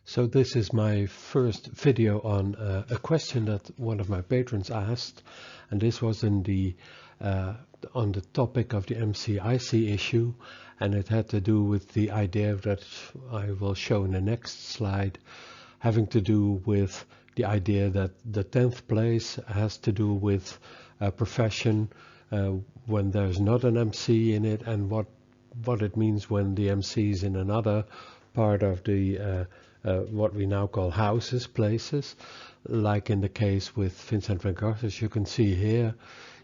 So this is my first video on a question that one of my patrons asked, and this was in the on the topic of the MCIC issue, and it had to do with the idea that I will show in the next slide, having to do with the idea that the 10th place has to do with a profession when there's not an MC in it, and what it means when the MC is in another part of the what we now call houses, places, like in the case with Vincent van Gogh. As you can see here,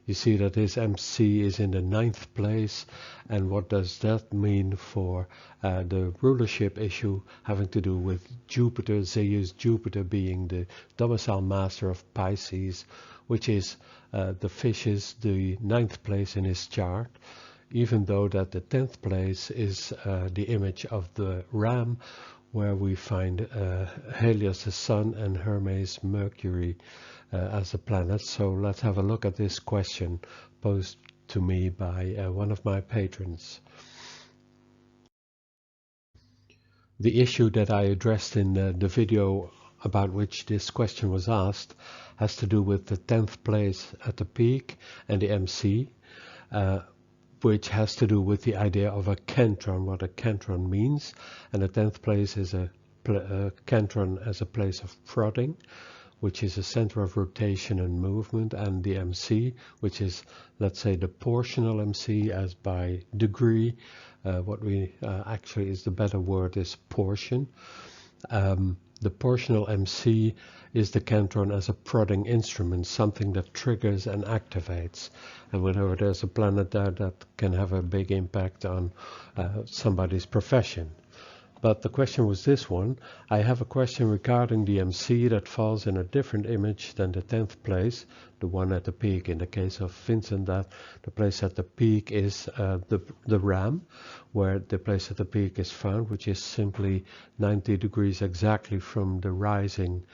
you see that his MC is in the 9th place, and what does that mean for the rulership issue having to do with Jupiter, Zeus, Jupiter being the domicile master of Pisces, which is the fishes, the 9th place in his chart, even though that the 10th place is the image of the ram, where we find Helios the sun and Hermes Mercury as the planets. So let's have a look at this question posed to me by one of my patrons. The issue that I addressed in the video about which this question was asked has to do with the 10th place at the peak and the MC, which has to do with the idea of a cantron, what a cantron means. And the 10th place is a cantron as a place of prodding, which is a center of rotation and movement, and the MC, which is, let's say, the portional MC as by degree. What we actually is the better word is portion. The portional MC is the cantron as a prodding instrument, something that triggers and activates. And whenever there's a planet there, that can have a big impact on somebody's profession. But the question was this one. I have a question regarding the MC that falls in a different image than the 10th place, the one at the peak. In the case of Vincent, that the place at the peak is the ram, where the place at the peak is found, which is simply 90 degrees exactly from the rising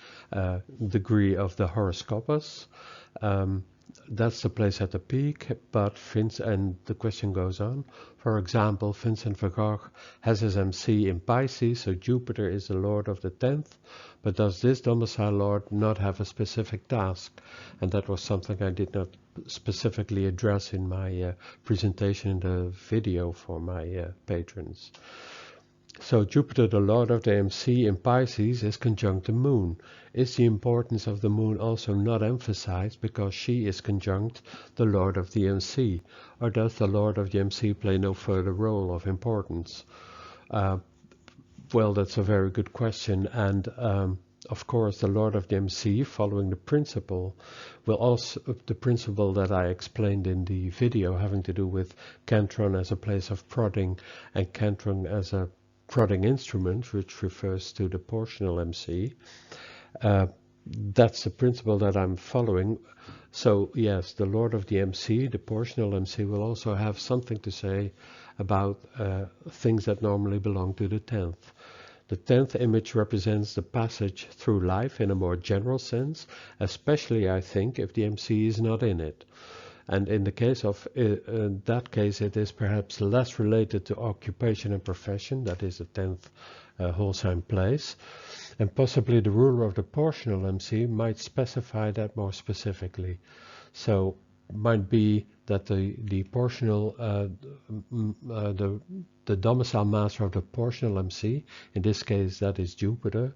degree of the horoscopus. That's the place at the peak, but and the question goes on. For example, Vincent van Gogh has his MC in Pisces, so Jupiter is the lord of the 10th, but does this domicile lord not have a specific task? And that was something I did not specifically address in my presentation in the video for my patrons. So Jupiter, the lord of the MC in Pisces, is conjunct the moon. Is the importance of the moon also not emphasized because she is conjunct the lord of the MC? Or does the lord of the MC play no further role of importance? Well, that's a very good question. And of course, the lord of the MC, following the principle, will also, the principle that I explained in the video having to do with cantron as a place of prodding and cantron as a prodding instrument, which refers to the portional MC. That's the principle that I'm following. So yes, the lord of the MC, the portional MC, will also have something to say about things that normally belong to the 10th. The 10th image represents the passage through life in a more general sense, especially I think if the MC is not in it. And in the case of that case, it is perhaps less related to occupation and profession, that is the 10th whole sign place. And possibly the ruler of the portional MC might specify that more specifically. So might be that the portional, the domicile master of the portional MC, in this case that is Jupiter,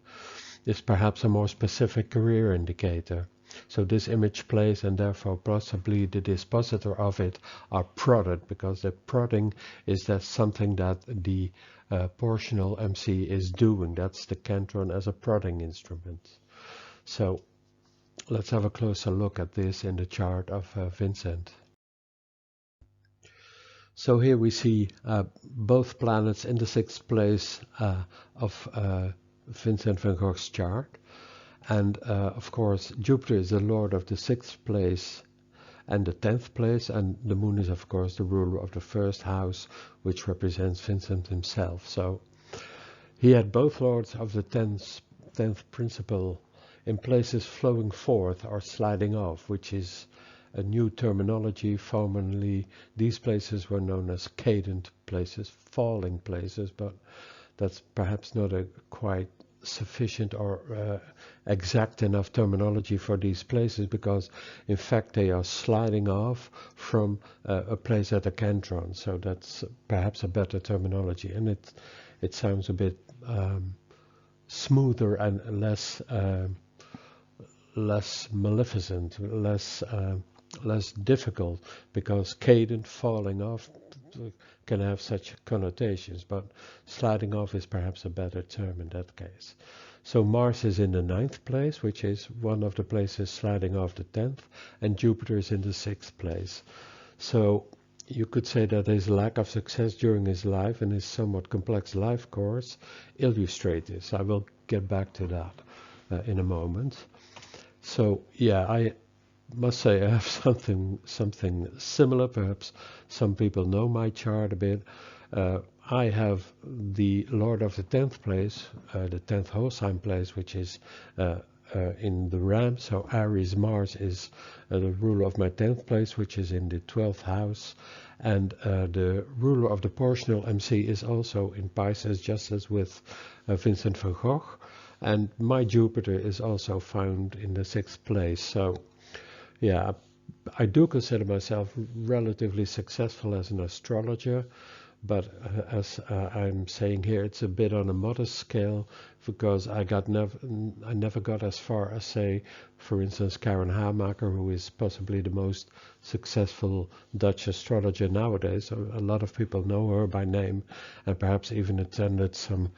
is perhaps a more specific career indicator. So this image plays, and therefore possibly the dispositor of it are prodded, because the prodding is that something that the portional MC is doing. That's the cantron as a prodding instrument. So let's have a closer look at this in the chart of Vincent. So here we see both planets in the 6th place of Vincent van Gogh's chart. And of course, Jupiter is the lord of the 6th place and the 10th place, and the moon is of course the ruler of the 1st house, which represents Vincent himself. So he had both lords of the 10th principle in places flowing forth or sliding off, which is a new terminology. Formerly, these places were known as cadent places, falling places, but that's perhaps not a quite sufficient or exact enough terminology for these places, because in fact they are sliding off from a place at a cantron, so that's perhaps a better terminology, and it sounds a bit smoother and less maleficent, less difficult, because cadent falling off can have such connotations, but sliding off is perhaps a better term in that case. So Mars is in the 9th place, which is one of the places sliding off the 10th, and Jupiter is in the 6th place. So you could say that his lack of success during his life and his somewhat complex life course illustrate this. I will get back to that in a moment. So yeah, I must say I have something similar. Perhaps some people know my chart a bit. I have the Lord of the 10th place, the 10th whole sign place, which is in the Ram. So Aries Mars is the ruler of my 10th place, which is in the 12th house. And the ruler of the portional MC is also in Pisces, just as with Vincent van Gogh. And my Jupiter is also found in the 6th place. So yeah, I do consider myself relatively successful as an astrologer, but as I'm saying here, it's a bit on a modest scale, because I never got as far as, say, for instance, Karen Hamaker, who is possibly the most successful Dutch astrologer nowadays. So a lot of people know her by name, and perhaps even attended some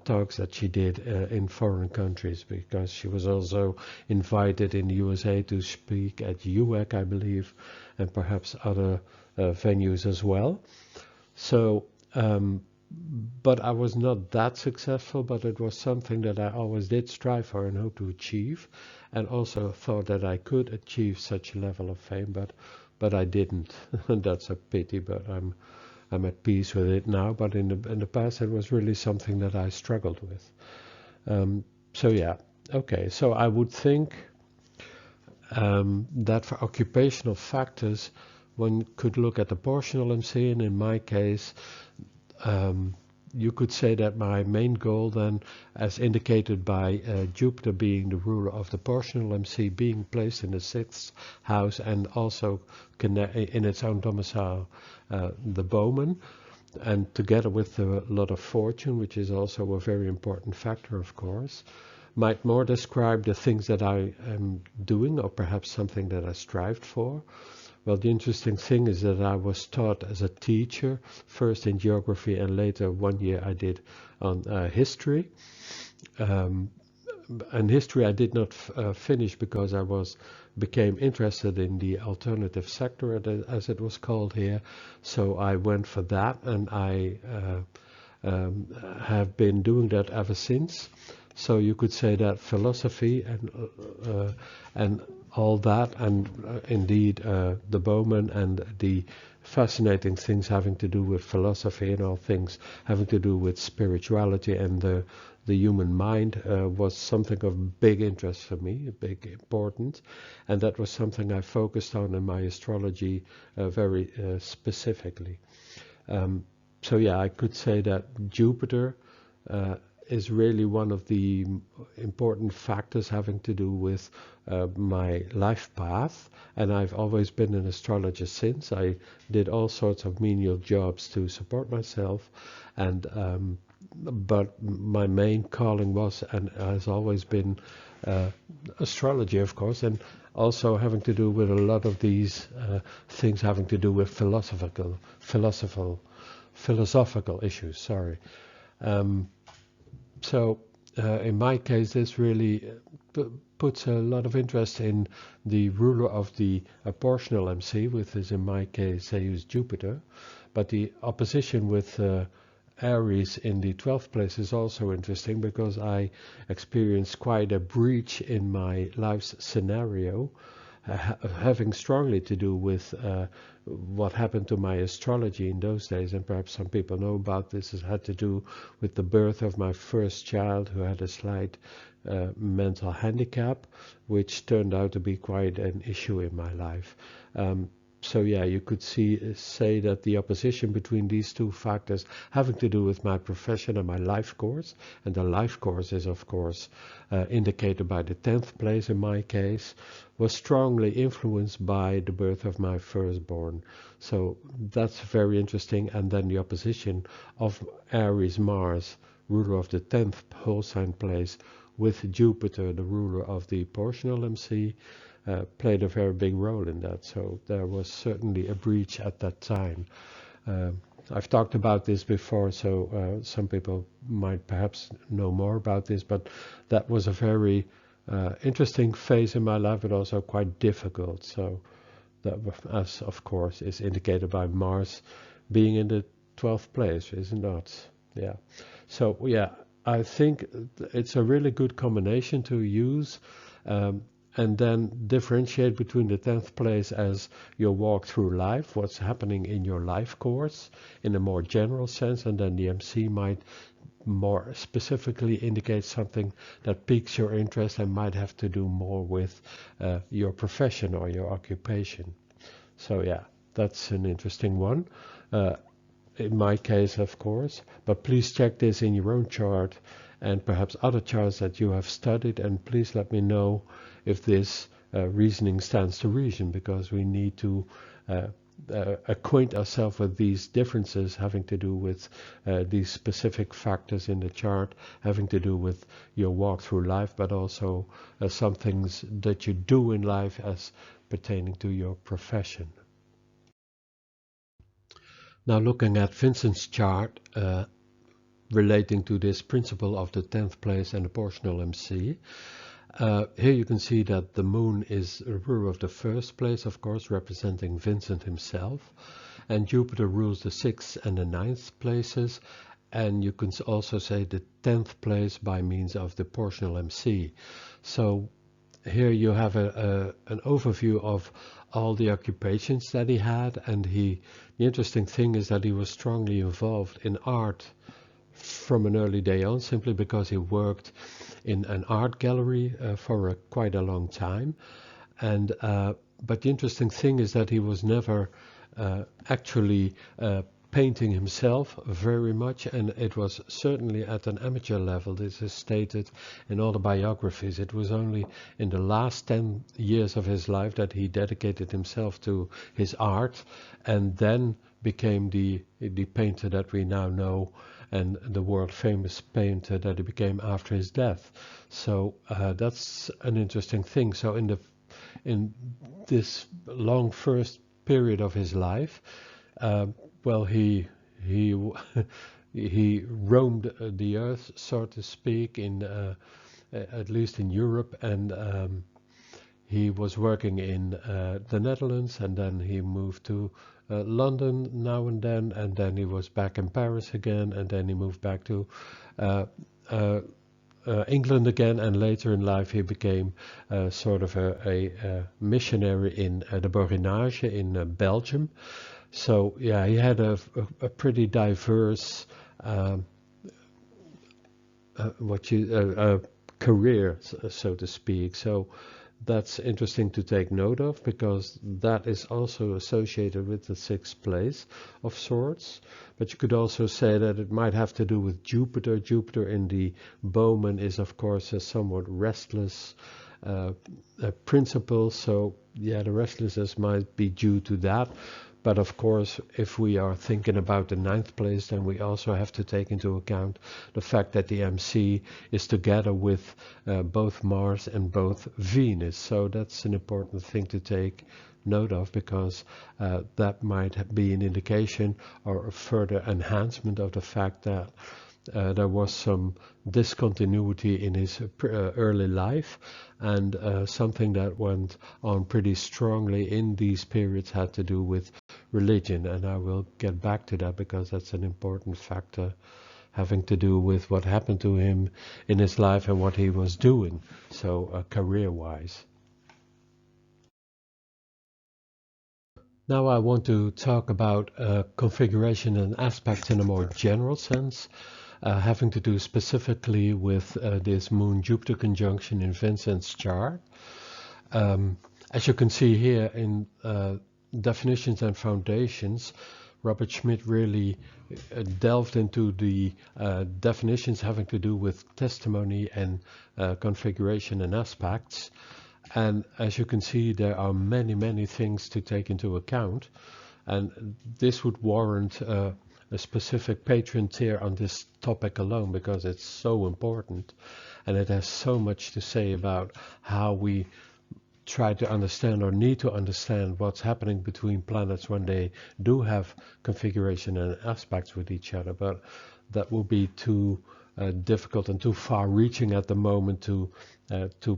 talks that she did in foreign countries, because she was also invited in the USA to speak at UEC, I believe, and perhaps other venues as well. So, but I was not that successful, but it was something that I always did strive for and hope to achieve, and also thought that I could achieve such a level of fame, but I didn't. That's a pity, but I'm at peace with it now. But in the past, it was really something that I struggled with. So yeah, okay. So I would think that for occupational factors, one could look at the portional MC, and in my case, you could say that my main goal then, as indicated by Jupiter being the ruler of the portional MC, being placed in the 6th house and also in its own domicile, the Bowman, and together with a lot of fortune, which is also a very important factor, of course, might more describe the things that I am doing, or perhaps something that I strived for. Well, the interesting thing is that I was taught as a teacher, first in geography, and later 1 year I did on history. And history I did not finish, because I became interested in the alternative sector, as it was called here. So I went for that, and I have been doing that ever since. So you could say that philosophy and all that, and indeed the Bowman and the fascinating things having to do with philosophy, and all things having to do with spirituality and the human mind, was something of big interest for me, big importance, and that was something I focused on in my astrology very specifically. So yeah, I could say that Jupiter is really one of the important factors having to do with my life path, and I've always been an astrologer since. I did all sorts of menial jobs to support myself, and but my main calling was and has always been astrology, of course, and also having to do with a lot of these things having to do with philosophical issues. Sorry. So in my case, this really puts a lot of interest in the ruler of the portional MC, which is in my case, I use Jupiter, but the opposition with Aries in the 12th place is also interesting, because I experienced quite a breach in my life's scenario, having strongly to do with what happened to my astrology in those days, and perhaps some people know about this. It had to do with the birth of my first child, who had a slight mental handicap, which turned out to be quite an issue in my life. So yeah, you could say that the opposition between these two factors having to do with my profession and my life course, and the life course is of course indicated by the 10th place in my case, was strongly influenced by the birth of my firstborn. So that's very interesting. And then the opposition of Aries Mars, ruler of the 10th whole sign place, with Jupiter, the ruler of the portional MC, played a very big role in that. So there was certainly a breach at that time. I've talked about this before, so some people might perhaps know more about this, but that was a very interesting phase in my life, but also quite difficult. So that, as of course, is indicated by Mars being in the 12th place, is it not? Yeah. So yeah, I think it's a really good combination to use. And then differentiate between the 10th place as your walk through life, what's happening in your life course in a more general sense, and then the MC might more specifically indicate something that piques your interest and might have to do more with your profession or your occupation. So yeah, that's an interesting one. In my case, of course, but please check this in your own chart and perhaps other charts that you have studied, and please let me know if this reasoning stands to reason, because we need to acquaint ourselves with these differences having to do with these specific factors in the chart, having to do with your walk through life, but also some things that you do in life as pertaining to your profession. Now looking at Vincent's chart relating to this principle of the 10th place and the portional MC, here you can see that the moon is a ruler of the first place, of course, representing Vincent himself, and Jupiter rules the 6th and the 9th places, and you can also say the 10th place by means of the portional MC. So here you have an overview of all the occupations that he had, and the interesting thing is that he was strongly involved in art from an early day on, simply because he worked in an art gallery for quite a long time. And but the interesting thing is that he was never actually painting himself very much, and it was certainly at an amateur level. This is stated in all the biographies. It was only in the last 10 years of his life that he dedicated himself to his art, and then became the painter that we now know, and the world famous painter that he became after his death. So that's an interesting thing. So in this long first period of his life, well, he he roamed the earth, so to speak, in at least in Europe, and he was working in the Netherlands, and then he moved to London now and then he was back in Paris again, and then he moved back to England again, and later in life he became sort of a missionary in the Borinage in Belgium. So yeah, he had a pretty diverse career, so to speak. So that's interesting to take note of, because that is also associated with the 6th place of sorts. But you could also say that it might have to do with Jupiter. Jupiter in the bowman is of course a somewhat restless principle. So yeah, the restlessness might be due to that. But of course, if we are thinking about the 9th place, then we also have to take into account the fact that the MC is together with both Mars and both Venus. So that's an important thing to take note of, because that might be an indication or a further enhancement of the fact that there was some discontinuity in his early life, and something that went on pretty strongly in these periods had to do with religion, and I will get back to that because that's an important factor having to do with what happened to him in his life and what he was doing, so career-wise. Now I want to talk about configuration and aspects in a more general sense, having to do specifically with this Moon-Jupiter conjunction in Vincent's chart. As you can see here in definitions and foundations, Robert Schmidt really delved into the definitions having to do with testimony and configuration and aspects. And as you can see, there are many, many things to take into account. And this would warrant a specific Patreon tier on this topic alone, because it's so important. And it has so much to say about how we try to understand or need to understand what's happening between planets when they do have configuration and aspects with each other. But that will be too difficult and too far-reaching at the moment to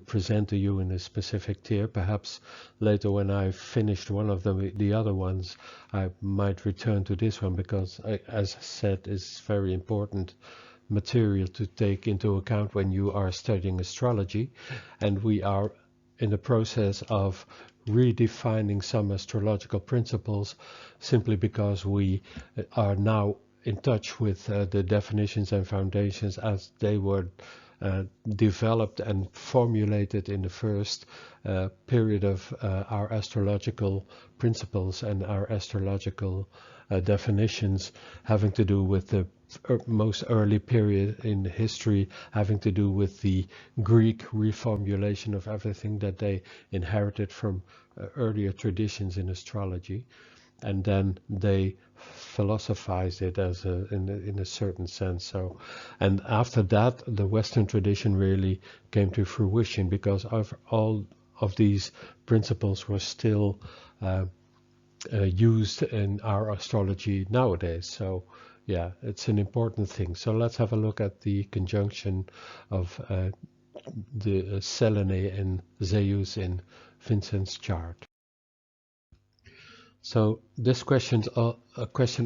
present to you in a specific tier. Perhaps later, when I've finished one of the other ones, I might return to this one, because, as I said, it's very important material to take into account when you are studying astrology. And we are in the process of redefining some astrological principles, simply because we are now in touch with the definitions and foundations as they were developed and formulated in the first period of our astrological principles and our astrological definitions, having to do with the most early period in history, having to do with the Greek reformulation of everything that they inherited from earlier traditions in astrology. And then they philosophized it as in a certain sense. So, and after that, the Western tradition really came to fruition, because all of these principles were still used in our astrology nowadays. So, yeah, it's an important thing. So let's have a look at the conjunction of the Selene and Zeus in Vincent's chart. So this question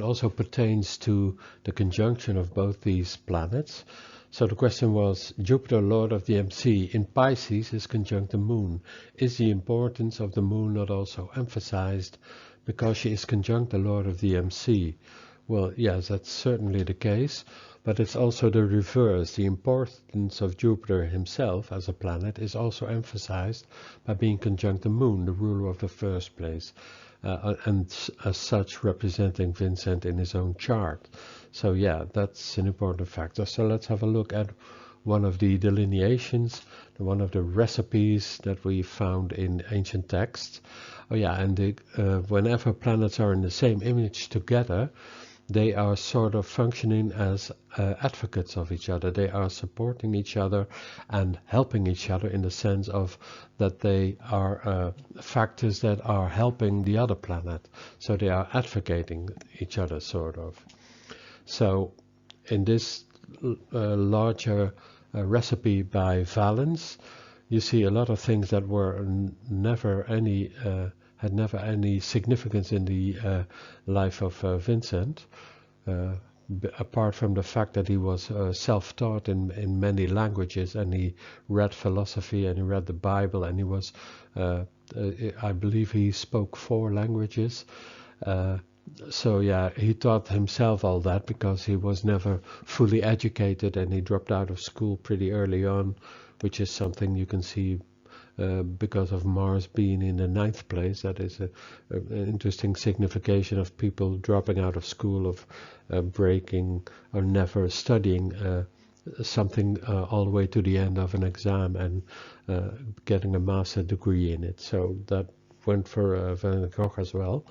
also pertains to the conjunction of both these planets. So the question was, Jupiter, Lord of the MC, in Pisces is conjunct the Moon. Is the importance of the Moon not also emphasized because she is conjunct the Lord of the MC? Well, yes, that's certainly the case, but it's also the reverse. The importance of Jupiter himself as a planet is also emphasized by being conjunct the Moon, the ruler of the first place, and as such representing Vincent in his own chart. So yeah, that's an important factor. So let's have a look at one of the delineations, one of the recipes that we found in ancient texts. Oh yeah, and whenever planets are in the same image together, they are sort of functioning as advocates of each other. They are supporting each other and helping each other, in the sense of that they are factors that are helping the other planet. So they are advocating each other, sort of. So in this larger recipe by Valens, you see a lot of things that were never any had never any significance in the life of Vincent, apart from the fact that he was self-taught in many languages, and he read philosophy and he read the Bible, and he was, I believe he spoke 4 languages. So yeah, he taught himself all that because he was never fully educated, and he dropped out of school pretty early on, which is something you can see because of Mars being in the 9th place. That is an interesting signification of people dropping out of school, of breaking or never studying something all the way to the end of an exam and getting a master's degree in it. So that went for Van Gogh as well.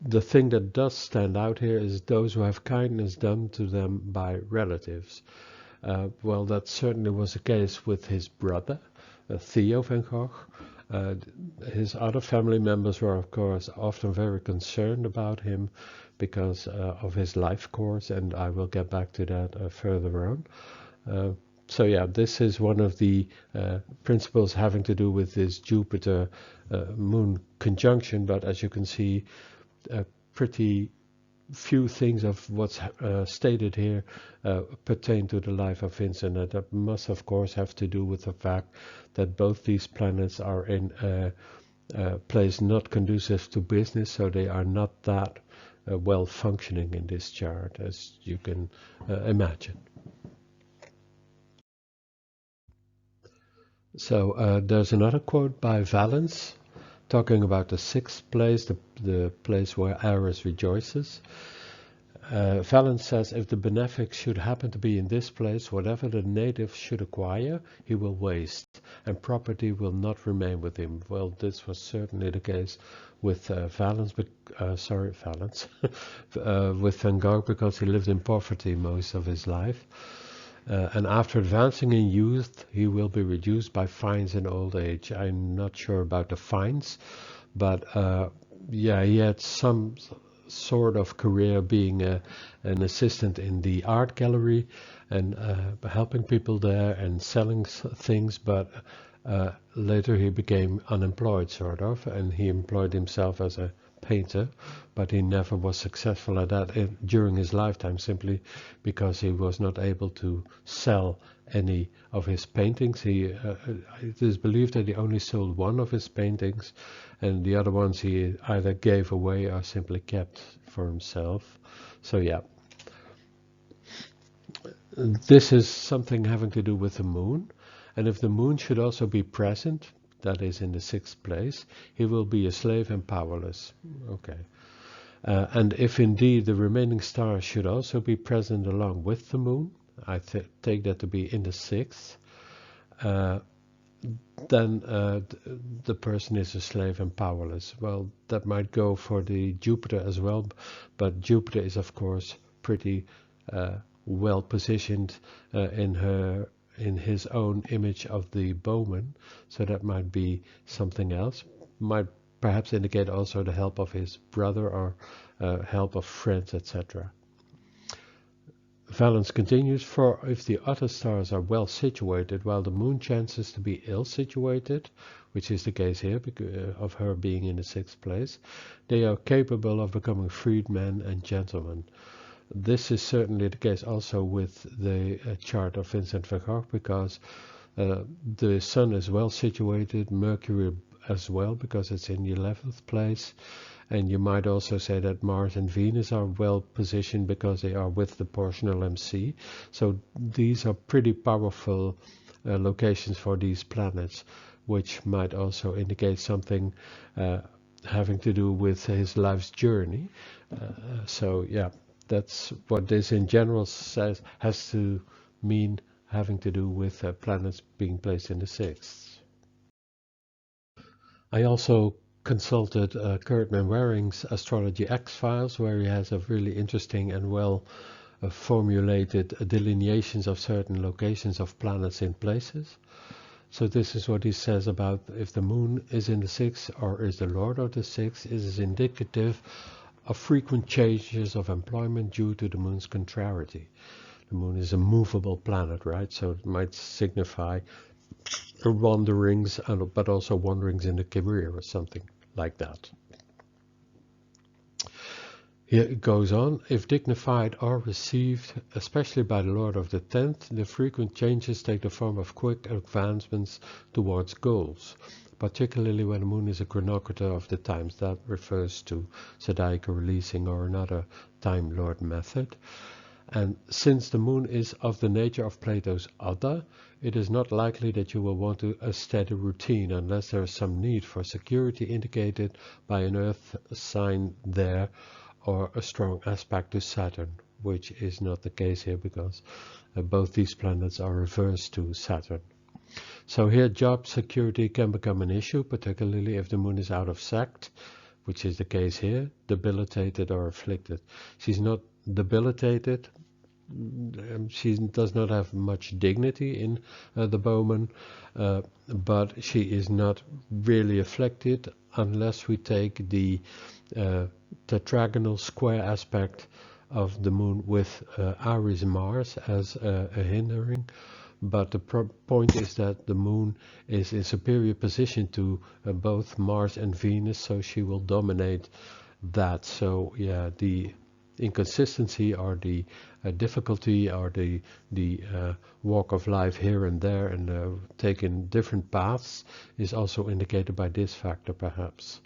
The thing that does stand out here is those who have kindness done to them by relatives. Well, that certainly was the case with his brother, Theo van Gogh. His other family members were, of course, often very concerned about him because of his life course, and I will get back to that further on. So yeah, this is one of the principles having to do with this Jupiter-Moon conjunction, but as you can see, pretty few things of what's stated here pertain to the life of Vincent. And that must, of course, have to do with the fact that both these planets are in a place not conducive to business, so they are not that well functioning in this chart, as you can imagine. So there's another quote by Valens talking about the 6th place, the place where Aries rejoices. Valence says, if the benefic should happen to be in this place, whatever the native should acquire, he will waste, and property will not remain with him. Well, this was certainly the case with Valence, with Van Gogh, because he lived in poverty most of his life. And after advancing in youth, he will be reduced by fines in old age. I'm not sure about the fines, but yeah, he had some sort of career being an assistant in the art gallery and helping people there and selling things, but later he became unemployed, sort of, and he employed himself as a painter, but he never was successful at that during his lifetime, simply because he was not able to sell any of his paintings. It is believed that he only sold one of his paintings, and the other ones he either gave away or simply kept for himself. So yeah, this is something having to do with the moon, and if the moon should also be present, that is in the 6th place, he will be a slave and powerless. Okay. And if indeed the remaining stars should also be present along with the moon, I take that to be in the 6th, then the person is a slave and powerless. Well, that might go for the Jupiter as well, but Jupiter is of course pretty well positioned in his own image of the bowman, so that might be something else. Might perhaps indicate also the help of his brother or help of friends, etc. Valence continues, for if the other stars are well situated while the moon chances to be ill situated, which is the case here of her being in the 6th place, they are capable of becoming freedmen and gentlemen. This is certainly the case also with the chart of Vincent van Gogh, because the Sun is well situated, Mercury as well, because it's in the 11th place, and you might also say that Mars and Venus are well positioned because they are with the portional MC. So these are pretty powerful locations for these planets, which might also indicate something having to do with his life's journey. So yeah, that's what this in general says, has to mean, having to do with planets being placed in the 6th. I also consulted Kurt Manwaring's Astrology X-Files, where he has a really interesting and well formulated delineations of certain locations of planets in places. So this is what he says about if the moon is in the 6th or is the lord of the 6th, it is indicative of frequent changes of employment due to the moon's contrariety. The moon is a movable planet, right? So it might signify wanderings, but also wanderings in the career or something like that. Here it goes on, if dignified or received, especially by the Lord of the 10th, the frequent changes take the form of quick advancements towards goals, particularly when the moon is a chronometer of the times. That refers to zodiacal releasing or another Time Lord method. And since the moon is of the nature of Plato's Ada, it is not likely that you will want a steady routine unless there is some need for security indicated by an earth sign there or a strong aspect to Saturn, which is not the case here because both these planets are reversed to Saturn. So here job security can become an issue, particularly if the moon is out of sect, which is the case here, debilitated or afflicted. She's not debilitated, she does not have much dignity in the bowman, but she is not really afflicted unless we take the tetragonal square aspect of the moon with Aries Mars as a hindering. But the point is that the moon is in superior position to both Mars and Venus, so she will dominate that. So yeah, the inconsistency or the difficulty or the walk of life here and there and taking different paths is also indicated by this factor perhaps.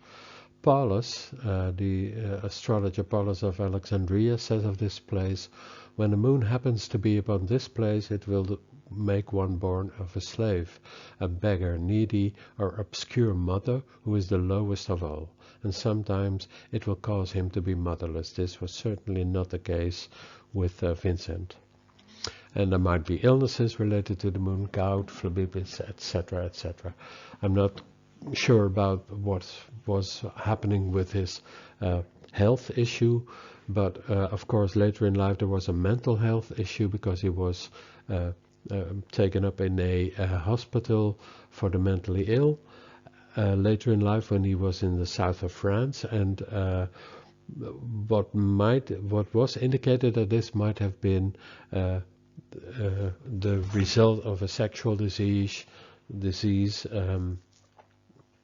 Paulus, the astrologer Paulus of Alexandria, says of this place, when the moon happens to be upon this place, it will make one born of a slave, a beggar, needy, or obscure mother who is the lowest of all, and sometimes it will cause him to be motherless. This was certainly not the case with Vincent. And there might be illnesses related to the moon, gout, phlebitis, etc., etc. I'm not sure about what was happening with his health issue, but of course later in life there was a mental health issue because he was taken up in a hospital for the mentally ill later in life when he was in the south of France, and what was indicated that this might have been the result of a sexual disease.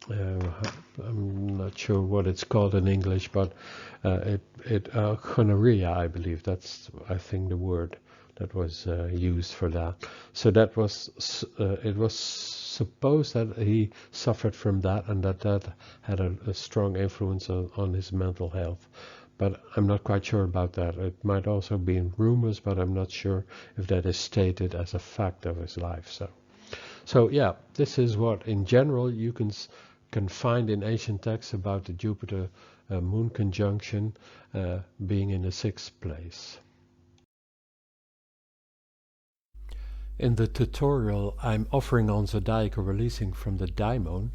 I'm not sure what it's called in English, but gonorrhea, I believe. That's, I think, the word that was used for that. So that was, it was supposed that he suffered from that, and that had a strong influence on his mental health. But I'm not quite sure about that. It might also be in rumors, but I'm not sure if that is stated as a fact of his life. So yeah, this is what in general you can find in ancient texts about the Jupiter Moon conjunction being in the 6th place. In the tutorial I'm offering on zodiacal releasing from the daimon,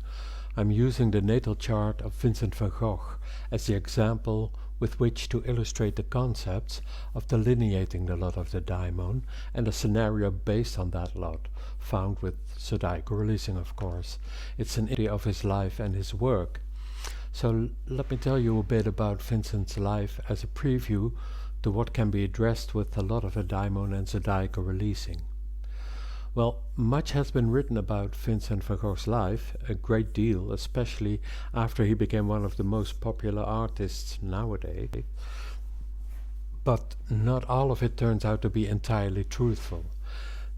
I'm using the natal chart of Vincent van Gogh as the example with which to illustrate the concepts of delineating the lot of the daimon and a scenario based on that lot, found with zodiacal releasing, of course. It's an idea of his life and his work. So let me tell you a bit about Vincent's life as a preview to what can be addressed with the lot of the daimon and zodiacal releasing. Well, much has been written about Vincent van Gogh's life, a great deal, especially after he became one of the most popular artists nowadays. But not all of it turns out to be entirely truthful.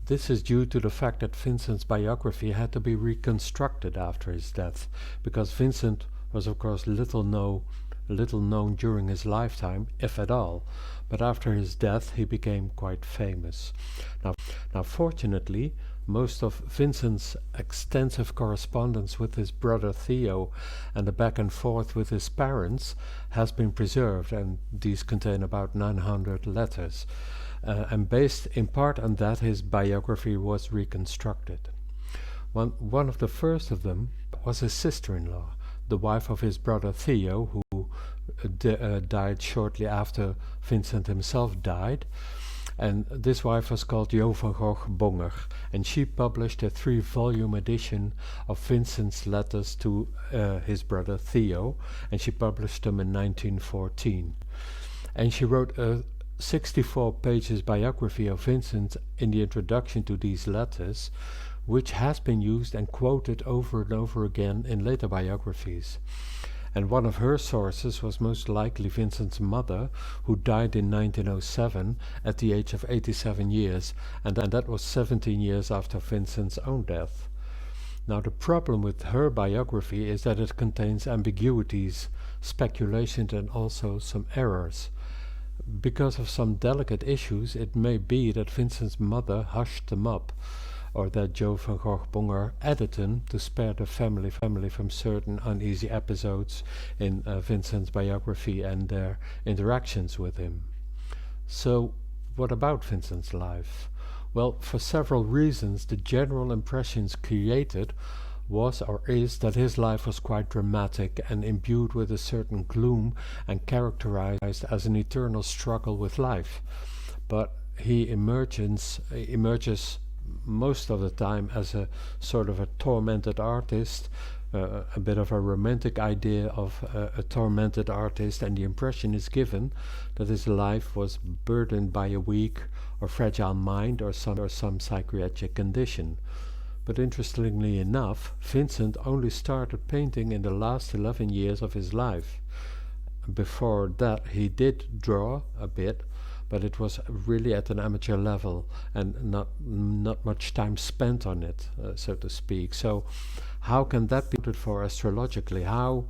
This is due to the fact that Vincent's biography had to be reconstructed after his death, because Vincent was of course little known during his lifetime, if at all, but after his death he became quite famous. Now fortunately, most of Vincent's extensive correspondence with his brother Theo and the back and forth with his parents has been preserved, and these contain about 900 letters. And based in part on that, his biography was reconstructed. One of the first of them was his sister-in-law, the wife of his brother Theo, who died shortly after Vincent himself died. And this wife was called Jo van Gogh Bonger, and she published a 3-volume edition of Vincent's letters to his brother Theo, and she published them in 1914. And she wrote a 64 pages biography of Vincent in the introduction to these letters, which has been used and quoted over and over again in later biographies. And one of her sources was most likely Vincent's mother, who died in 1907 at the age of 87 years, and that was 17 years after Vincent's own death. Now the problem with her biography is that it contains ambiguities, speculations, and also some errors. Because of some delicate issues, it may be that Vincent's mother hushed them up, or that Jo van Gogh Bonger added them to spare the family from certain uneasy episodes in Vincent's biography and their interactions with him. So what about Vincent's life? Well, for several reasons, the general impressions created was or is that his life was quite dramatic and imbued with a certain gloom and characterized as an eternal struggle with life. But he emerges most of the time as a sort of a tormented artist, a bit of a romantic idea of a tormented artist, and the impression is given that his life was burdened by a weak or fragile mind or some psychiatric condition. But interestingly enough, Vincent only started painting in the last 11 years of his life. Before that he did draw a bit, but it was really at an amateur level and not much time spent on it, so to speak. So how can that be accounted for astrologically? How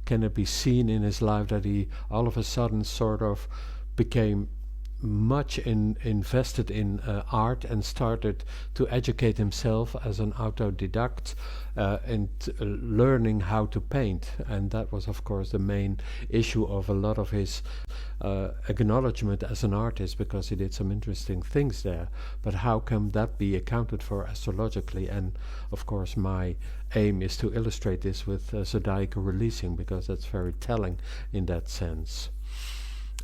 can it be seen in his life that he all of a sudden sort of became much invested in art and started to educate himself as an autodidact and learning how to paint. And that was, of course, the main issue of a lot of his acknowledgement as an artist, because he did some interesting things there. But how can that be accounted for astrologically? And of course, my aim is to illustrate this with zodiacal releasing, because that's very telling in that sense.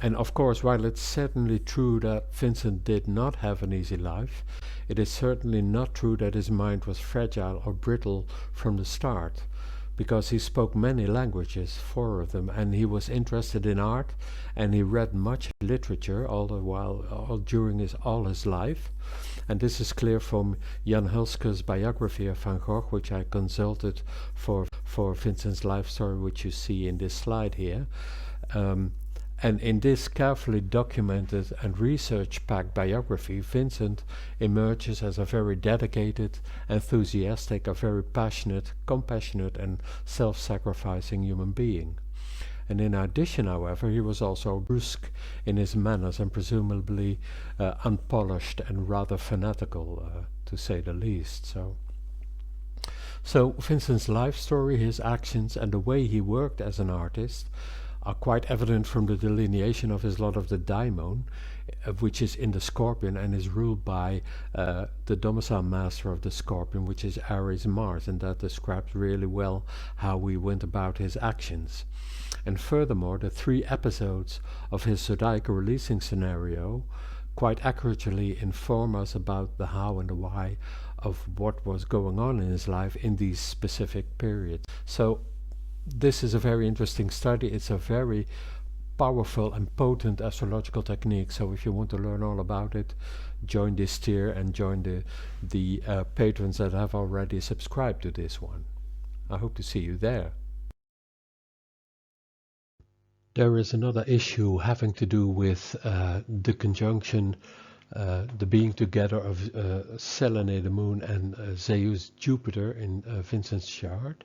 And of course, while it's certainly true that Vincent did not have an easy life, it is certainly not true that his mind was fragile or brittle from the start, because he spoke many languages, 4 of them, and he was interested in art, and he read much literature all the while, during all his life. And this is clear from Jan Hulske's biography of Van Gogh, which I consulted for Vincent's life story, which you see in this slide here. And in this carefully documented and research-packed biography, Vincent emerges as a very dedicated, enthusiastic, a very passionate, compassionate and self-sacrificing human being. And in addition, however, he was also brusque in his manners and presumably unpolished and rather fanatical, to say the least. So Vincent's life story, his actions and the way he worked as an artist are quite evident from the delineation of his lot of the daimon, which is in the Scorpion and is ruled by the domicile master of the Scorpion, which is Aries Mars, and that describes really well how we went about his actions. And furthermore, the 3 episodes of his zodiacal releasing scenario quite accurately inform us about the how and the why of what was going on in his life in these specific periods. So this is a very interesting study. It's a very powerful and potent astrological technique. So if you want to learn all about it, join this tier and join the patrons that have already subscribed to this one. I hope to see you there. There is another issue having to do with the conjunction, the being together of Selene, the moon, and Zeus, Jupiter in Vincent's chart.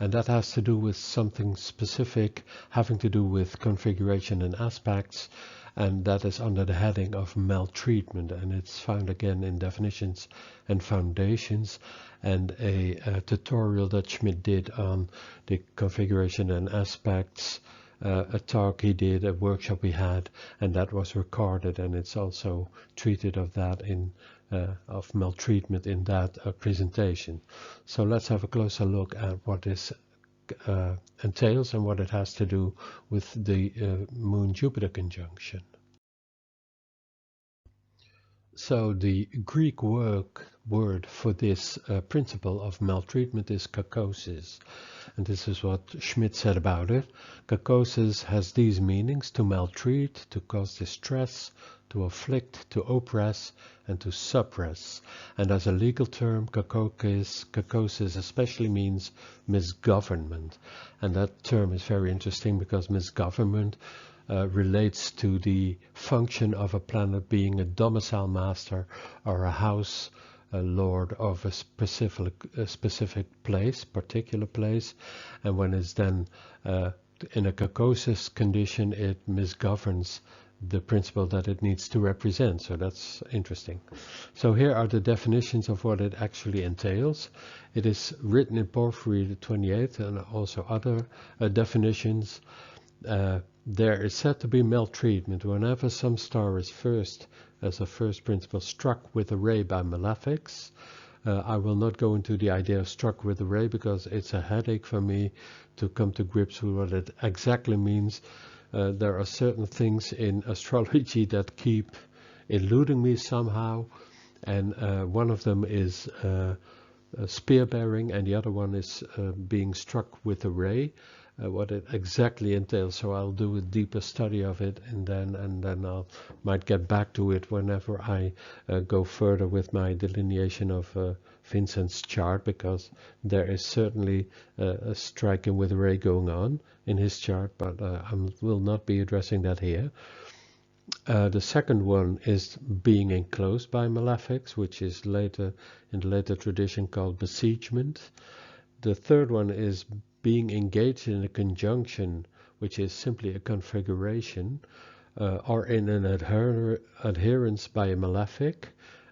And that has to do with something specific having to do with configuration and aspects, and that is under the heading of maltreatment, and it's found again in definitions and foundations, and a tutorial that Schmidt did on the configuration and aspects, a talk he did, a workshop he had, and that was recorded, and it's also treated of that in of maltreatment in that presentation. So let's have a closer look at what this entails and what it has to do with the Moon-Jupiter conjunction. So the Greek word for this principle of maltreatment is kakosis, and this is what Schmidt said about it. Kakosis has these meanings: to maltreat, to cause distress, to afflict, to oppress, and to suppress. And as a legal term, kakosis especially means misgovernment. And that term is very interesting because misgovernment relates to the function of a planet being a domicile master or a house lord of a specific place, particular place, and when it's then in a kakosis condition, it misgoverns the principle that it needs to represent. So that's interesting. So here are the definitions of what it actually entails. It is written in Porphyry the 28th and also other definitions. There is said to be maltreatment whenever some star is as a first principle, struck with a ray by malefics. I will not go into the idea of struck with a ray because it's a headache for me to come to grips with what it exactly means. There are certain things in astrology that keep eluding me somehow, and one of them is spear bearing, and the other one is being struck with a ray. What it exactly entails. So I'll do a deeper study of it, and then I might get back to it whenever I go further with my delineation of Vincent's chart, because there is certainly a striking with a ray going on in his chart, but I will not be addressing that here. The second one is being enclosed by malefics, which is later in the later tradition called besiegement. The third one is being engaged in a conjunction, which is simply a configuration, are in an adherence by a malefic.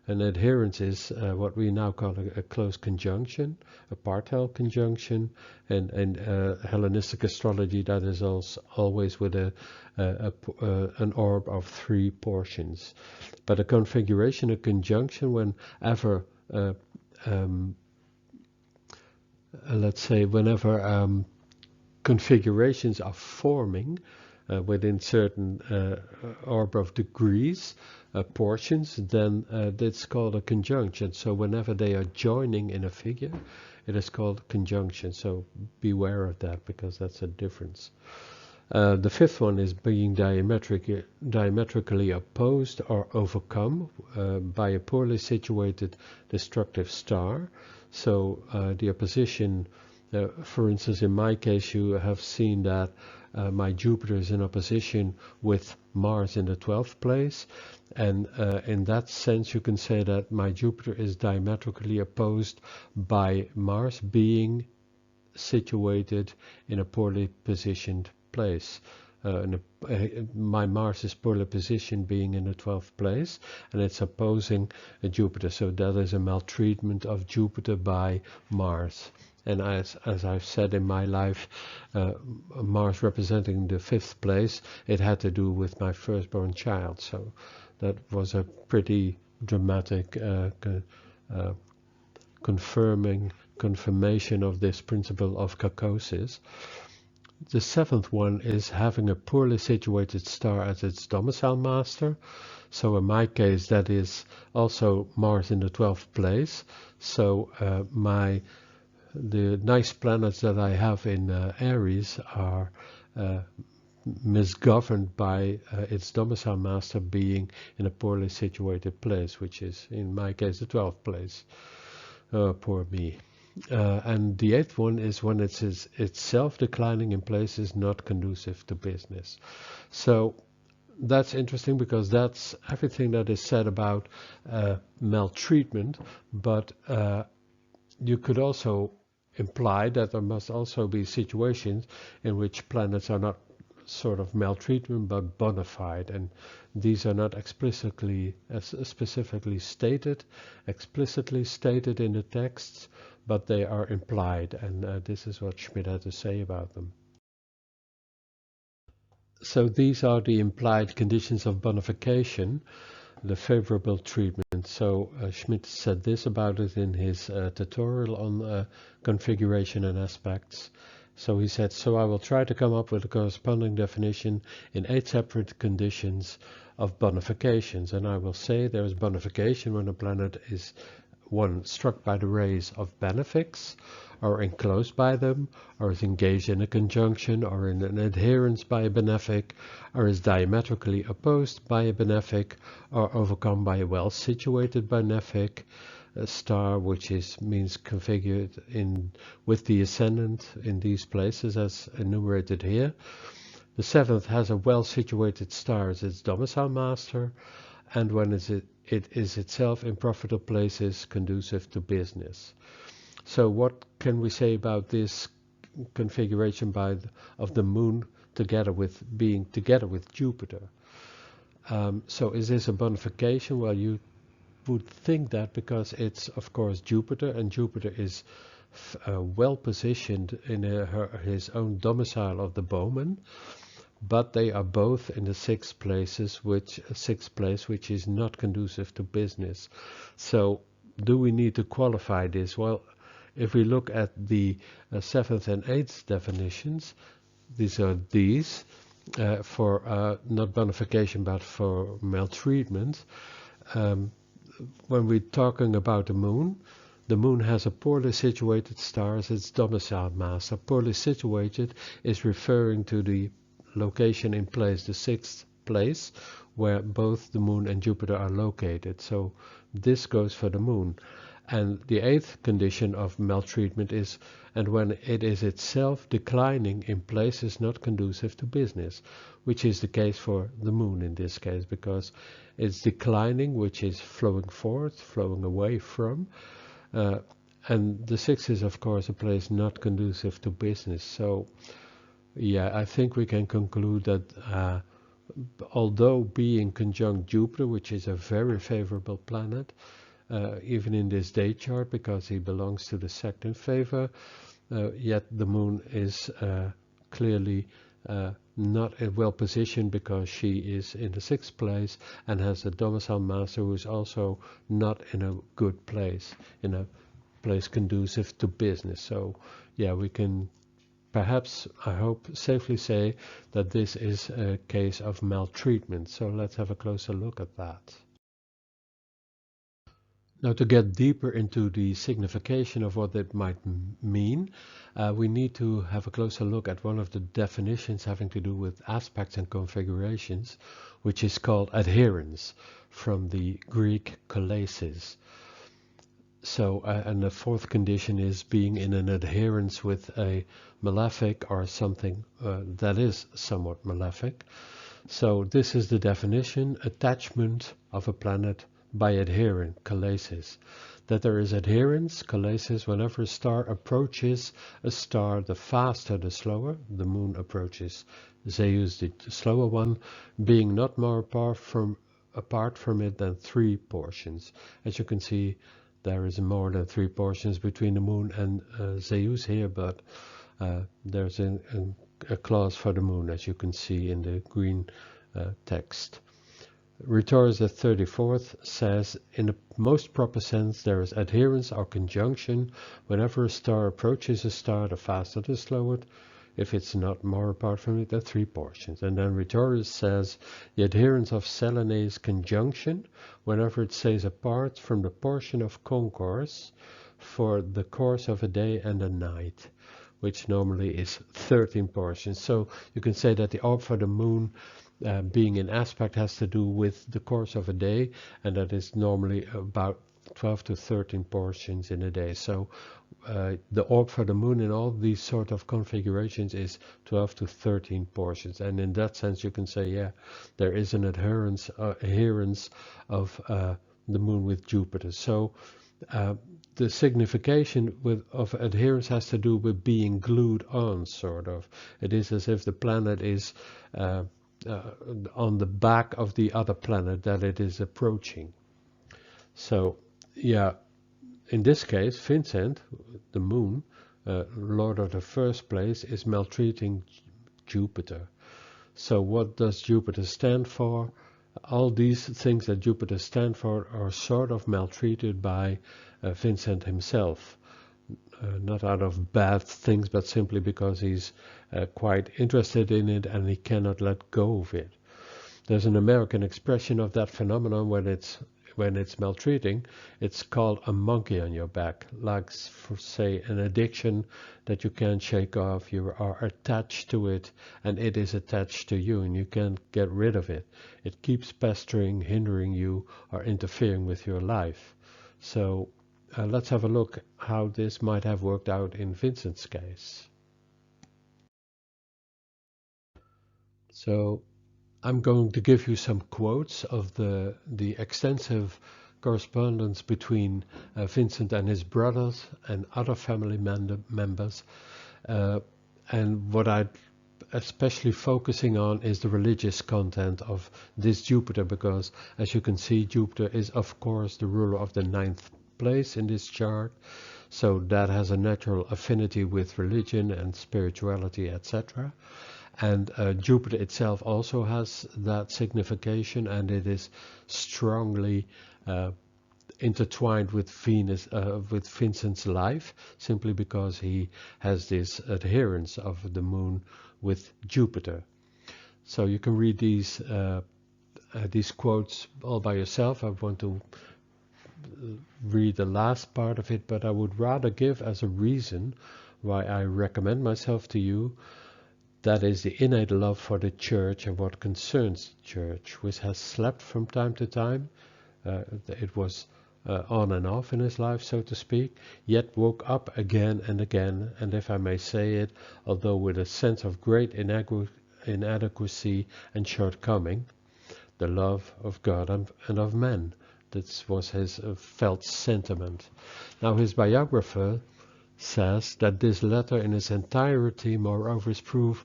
An adherence is what we now call a close conjunction, a partial conjunction, and in Hellenistic astrology that is also always with an orb of 3 portions. But a configuration, a conjunction, whenever let's say whenever configurations are forming within certain orb of degrees, portions, then that's called a conjunction. So whenever they are joining in a figure, it is called conjunction. So beware of that, because that's a difference. The fifth one is being diametrically opposed or overcome by a poorly situated destructive star. So the opposition, for instance, in my case, you have seen that my Jupiter is in opposition with Mars in the 12th place, and in that sense you can say that my Jupiter is diametrically opposed by Mars being situated in a poorly positioned place. My Mars is poorly positioned being in the 12th place, and it's opposing Jupiter, so that is a maltreatment of Jupiter by Mars. And as I've said in my life, Mars representing the 5th place, it had to do with my firstborn child, so that was a pretty dramatic confirmation of this principle of kakousis. The 7th one is having a poorly situated star as its domicile master. So in my case that is also Mars in the 12th place. So the nice planets that I have in Aries are misgoverned by its domicile master being in a poorly situated place, which is in my case the 12th place. Poor me. And the 8th one is when it's itself declining in places not conducive to business. So that's interesting, because that's everything that is said about maltreatment, but you could also imply that there must also be situations in which planets are not sort of maltreatment but bona fide, and these are not explicitly stated in the texts, but they are implied, and this is what Schmidt had to say about them. So these are the implied conditions of bonification, the favorable treatment. So Schmidt said this about it in his tutorial on configuration and aspects. So he said, so I will try to come up with a corresponding definition in 8 separate conditions of bonifications. And I will say there is bonification when a planet is 1. Struck by the rays of benefics, or enclosed by them, or is engaged in a conjunction or in an adherence by a benefic, or is diametrically opposed by a benefic, or overcome by a well-situated benefic star, which means configured with the ascendant in these places as enumerated here. The 7th has a well-situated star as its domicile master, and when it is itself in profitable places conducive to business. So what can we say about this configuration of the moon being together with Jupiter? So is this a bonification? Well, you would think that, because it's of course Jupiter, and Jupiter is well positioned in his own domicile of the bowman, but they are both in the 6th place, which is not conducive to business. So do we need to qualify this? Well, if we look at the 7th and 8th definitions, these are for not bonification but for maltreatment. When we're talking about the moon has a poorly situated star as its domicile master. Poorly situated is referring to the location in place, the 6th place, where both the moon and Jupiter are located. So this goes for the moon. And the 8th condition of maltreatment is, and when it is itself declining in places not conducive to business, which is the case for the moon in this case, because it's declining, which is flowing forth, flowing away from, and the 6th is of course a place not conducive to business. So yeah, I think we can conclude that although being conjunct Jupiter, which is a very favorable planet, even in this day chart, because he belongs to the second favor, yet the moon is clearly not well positioned, because she is in the 6th place and has a domicile master who is also not in a good place, in a place conducive to business. So yeah, we can perhaps, I hope, safely say that this is a case of maltreatment. So let's have a closer look at that. Now, to get deeper into the signification of what it might mean, we need to have a closer look at one of the definitions having to do with aspects and configurations, which is called adherence, from the Greek kolasis. So, and the 4th condition is being in an adherence with a malefic or something that is somewhat malefic. So this is the definition: attachment of a planet by adhering, kolasis. That there is adherence, kolasis, whenever a star approaches a star, the faster the slower. The moon approaches Zeus, the slower one, being not more apart from it than 3 portions. As you can see, there is more than 3 portions between the moon and Zeus here, but there's a clause for the moon, as you can see in the green text. Rhetorics at 34th says, in the most proper sense, there is adherence or conjunction whenever a star approaches a star, the faster the slower, if it's not more apart from it than 3 portions. And then Rhetorics says, the adherence of Selene is conjunction whenever it stays apart from the portion of concourse for the course of a day and a night, which normally is 13 portions. So you can say that the orb for the moon being in aspect has to do with the course of a day, and that is normally about 12 to 13 portions in a day. So the orb for the moon in all these sort of configurations is 12 to 13 portions, and in that sense you can say, yeah, there is an adherence of the moon with Jupiter. So the signification of adherence has to do with being glued on, sort of. It is as if the planet is on the back of the other planet that it is approaching. So yeah, in this case, Vincent, the moon, lord of the 1st place, is maltreating Jupiter. So what does Jupiter stand for? All these things that Jupiter stand for are sort of maltreated by Vincent himself. Not out of bad things, but simply because he's quite interested in it and he cannot let go of it. There's an American expression of that phenomenon when it's maltreating. It's called a monkey on your back, like, for say, an addiction that you can't shake off. You are attached to it, and it is attached to you, and you can't get rid of it. It keeps pestering, hindering you, or interfering with your life. So let's have a look how this might have worked out in Vincent's case. So I'm going to give you some quotes of the extensive correspondence between Vincent and his brothers and other family members. And what I'm especially focusing on is the religious content of this Jupiter, because as you can see, Jupiter is of course the ruler of the 9th place in this chart. So that has a natural affinity with religion and spirituality, etc. And Jupiter itself also has that signification, and it is strongly intertwined with Venus, with Vincent's life, simply because he has this adherence of the moon with Jupiter. So you can read these quotes all by yourself. I want to read the last part of it, but I would rather give as a reason why I recommend myself to you. That is the innate love for the church and what concerns the church, which has slept from time to time. It was on and off in his life, so to speak, yet woke up again and again, and if I may say it, although with a sense of great inadequacy and shortcoming, the love of God and of men. That was his felt sentiment. Now his biographer says that this letter in its entirety, moreover, is proof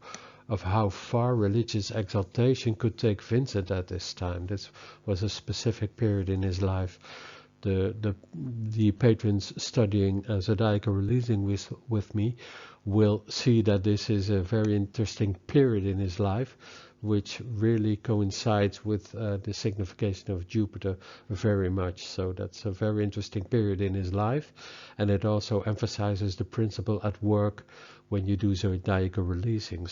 of how far religious exaltation could take Vincent at this time. This was a specific period in his life. The patrons studying zodiacal releasing with me will see that this is a very interesting period in his life, which really coincides with the signification of Jupiter very much. So that's a very interesting period in his life, and it also emphasizes the principle at work when you do zodiacal releasing.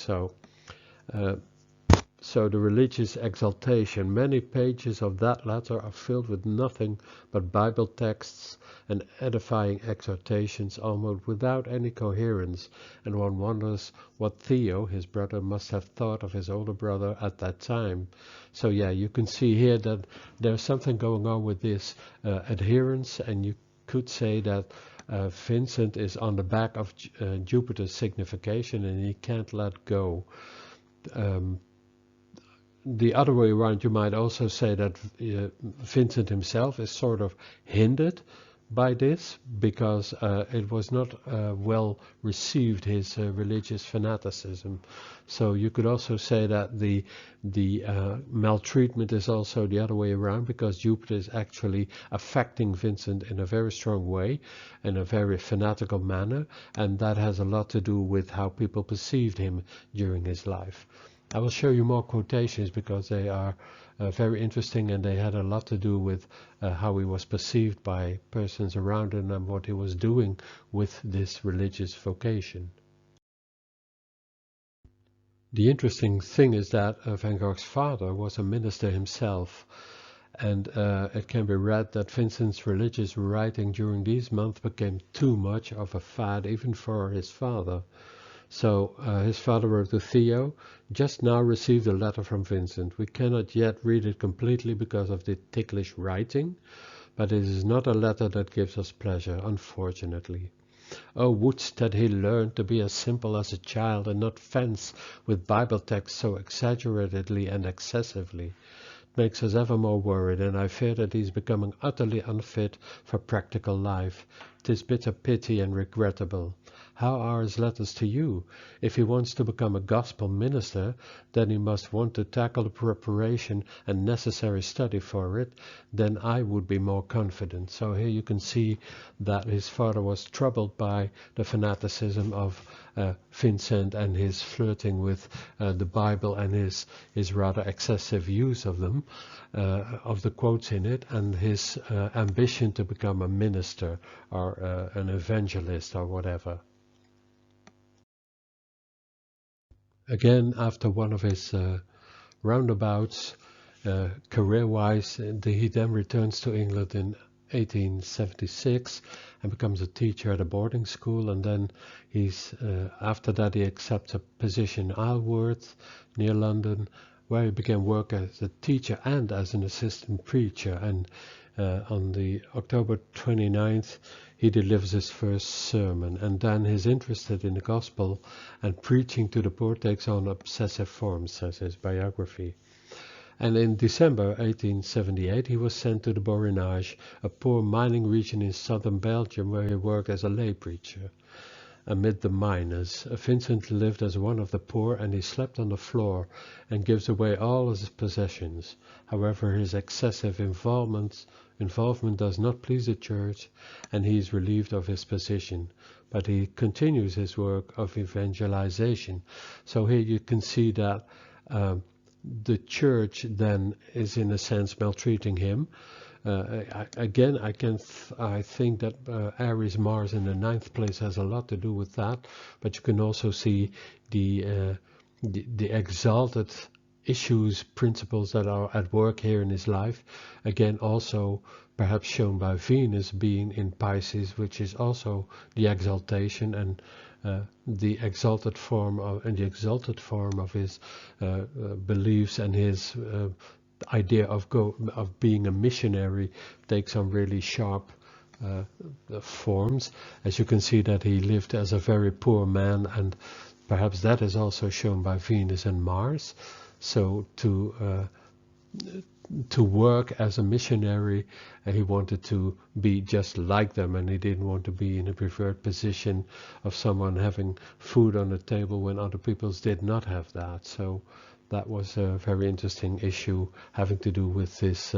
So the religious exaltation, many pages of that letter are filled with nothing but Bible texts and edifying exhortations, almost without any coherence, and one wonders what Theo, his brother, must have thought of his older brother at that time. So yeah, you can see here that there's something going on with this adherence, and you could say that Vincent is on the back of Jupiter's signification, and he can't let go. The other way around, you might also say that Vincent himself is sort of hindered by this, because it was not well received, his religious fanaticism. So you could also say that the maltreatment is also the other way around, because Jupiter is actually affecting Vincent in a very strong way, in a very fanatical manner, and that has a lot to do with how people perceived him during his life. I will show you more quotations because they are very interesting, and they had a lot to do with how he was perceived by persons around him and what he was doing with this religious vocation. The interesting thing is that Van Gogh's father was a minister himself, and it can be read that Vincent's religious writing during these months became too much of a fad even for his father. So his father wrote to Theo, "Just now received a letter from Vincent. We cannot yet read it completely because of the ticklish writing, but it is not a letter that gives us pleasure, unfortunately. Oh, wouldst that he learned to be as simple as a child and not fence with Bible texts so exaggeratedly and excessively. It makes us ever more worried, and I fear that he is becoming utterly unfit for practical life. 'Tis bitter pity and regrettable. How are his letters to you? If he wants to become a gospel minister, then he must want to tackle the preparation and necessary study for it. Then I would be more confident." So here you can see that his father was troubled by the fanaticism of Vincent and his flirting with the Bible and his rather excessive use of them, of the quotes in it, and his ambition to become a minister or an evangelist or whatever. Again, after one of his roundabouts, career-wise, he then returns to England in 1876 and becomes a teacher at a boarding school, and then after that he accepts a position in Isleworth near London, where he began work as a teacher and as an assistant preacher, and on the October 29th he delivers his first sermon, and then his interest in the gospel and preaching to the poor takes on obsessive forms, says his biography. And in December 1878 he was sent to the Borinage, a poor mining region in southern Belgium, where he worked as a lay preacher. Amid the miners, Vincent lived as one of the poor, and he slept on the floor and gives away all his possessions. However, his excessive involvement does not please the church, and he is relieved of his position, but he continues his work of evangelization. So here you can see that the church then is in a sense maltreating him. I think that Aries Mars in the 9th place has a lot to do with that, but you can also see the exalted issues, principles that are at work here in his life. Again, also perhaps shown by Venus being in Pisces, which is also the exaltation and the exalted form of his beliefs, and his idea of being a missionary takes on really sharp forms. As you can see that he lived as a very poor man, and perhaps that is also shown by Venus and Mars. So to work as a missionary. He wanted to be just like them, and he didn't want to be in a preferred position of someone having food on the table when other people did not have that. So that was a very interesting issue having to do with this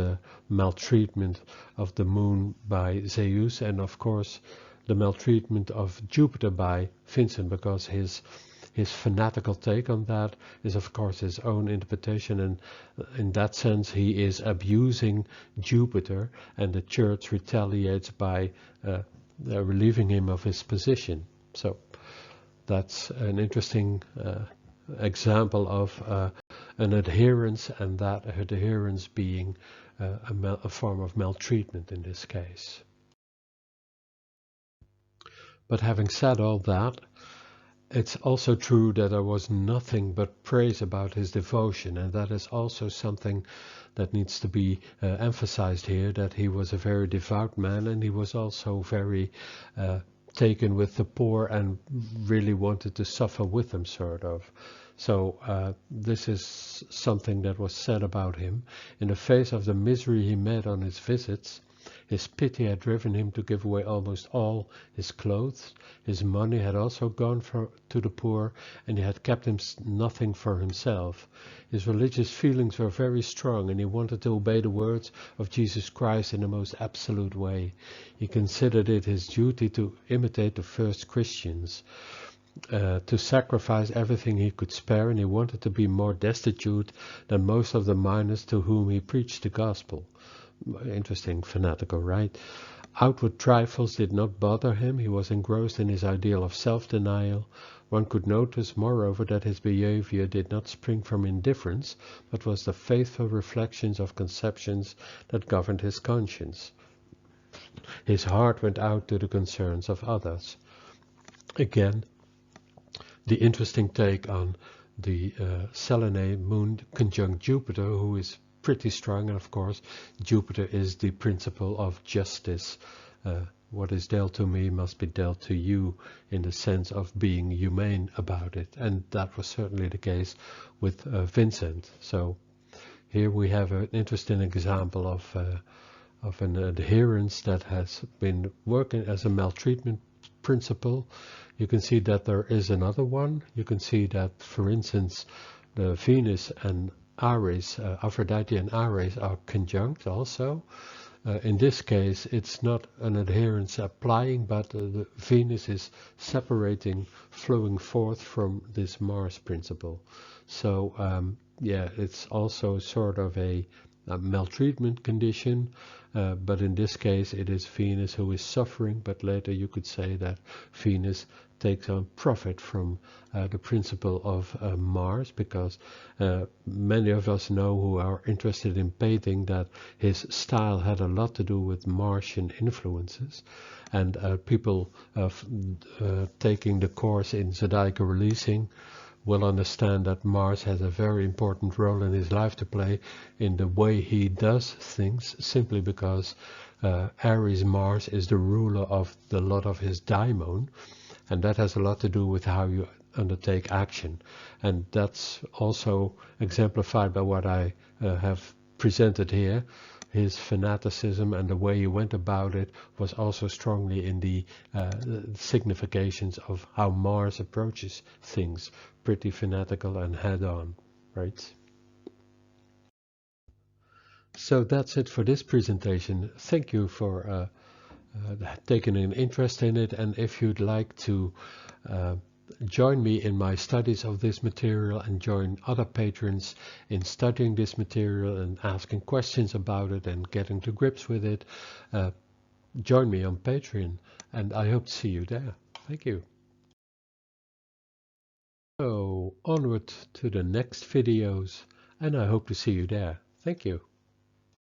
maltreatment of the moon by Zeus, and of course the maltreatment of Jupiter by Vincent, because his fanatical take on that is of course his own interpretation, and in that sense he is abusing Jupiter, and the church retaliates by relieving him of his position. So that's an interesting example of an adherence, and that adherence being a form of maltreatment in this case. But having said all that, it's also true that there was nothing but praise about his devotion, and that is also something that needs to be emphasized here, that he was a very devout man, and he was also very taken with the poor and really wanted to suffer with them, sort of. So this is something that was said about him. In the face of the misery he met on his visits, his pity had driven him to give away almost all his clothes. His money had also gone to the poor, and he had kept nothing for himself. His religious feelings were very strong, and he wanted to obey the words of Jesus Christ in the most absolute way. He considered it his duty to imitate the first Christians, to sacrifice everything he could spare, and he wanted to be more destitute than most of the miners to whom he preached the gospel. Interesting, fanatical, right? Outward trifles did not bother him. He was engrossed in his ideal of self-denial. One could notice, moreover, that his behavior did not spring from indifference, but was the faithful reflections of conceptions that governed his conscience. His heart went out to the concerns of others. Again, the interesting take on the Selene moon conjunct Jupiter, who is pretty strong, and of course Jupiter is the principle of justice. What is dealt to me must be dealt to you, in the sense of being humane about it, and that was certainly the case with Vincent. So here we have an interesting example of an adherence that has been working as a maltreatment principle. You can see that there is another one. You can see that, for instance, the Venus and Aries, Aphrodite and Aries are conjunct also. In this case, it's not an adherence applying, but the Venus is separating, flowing forth from this Mars principle. So yeah, it's also sort of a maltreatment condition, but in this case it is Venus who is suffering, but later you could say that Venus takes on profit from the principle of Mars, because many of us know, who are interested in painting, that his style had a lot to do with Martian influences, and people taking the course in zodiacal releasing will understand that Mars has a very important role in his life to play in the way he does things, simply because Aries Mars is the ruler of the lot of his daimon, and that has a lot to do with how you undertake action. And that's also exemplified by what I have presented here. His fanaticism and the way he went about it was also strongly in the significations of how Mars approaches things, pretty fanatical and head-on, right? So that's it for this presentation. Thank you for taking an interest in it, and if you'd like to join me in my studies of this material and join other patrons in studying this material and asking questions about it and getting to grips with it, join me on Patreon, and I hope to see you there. Thank you. So onward to the next videos, and I hope to see you there. Thank you.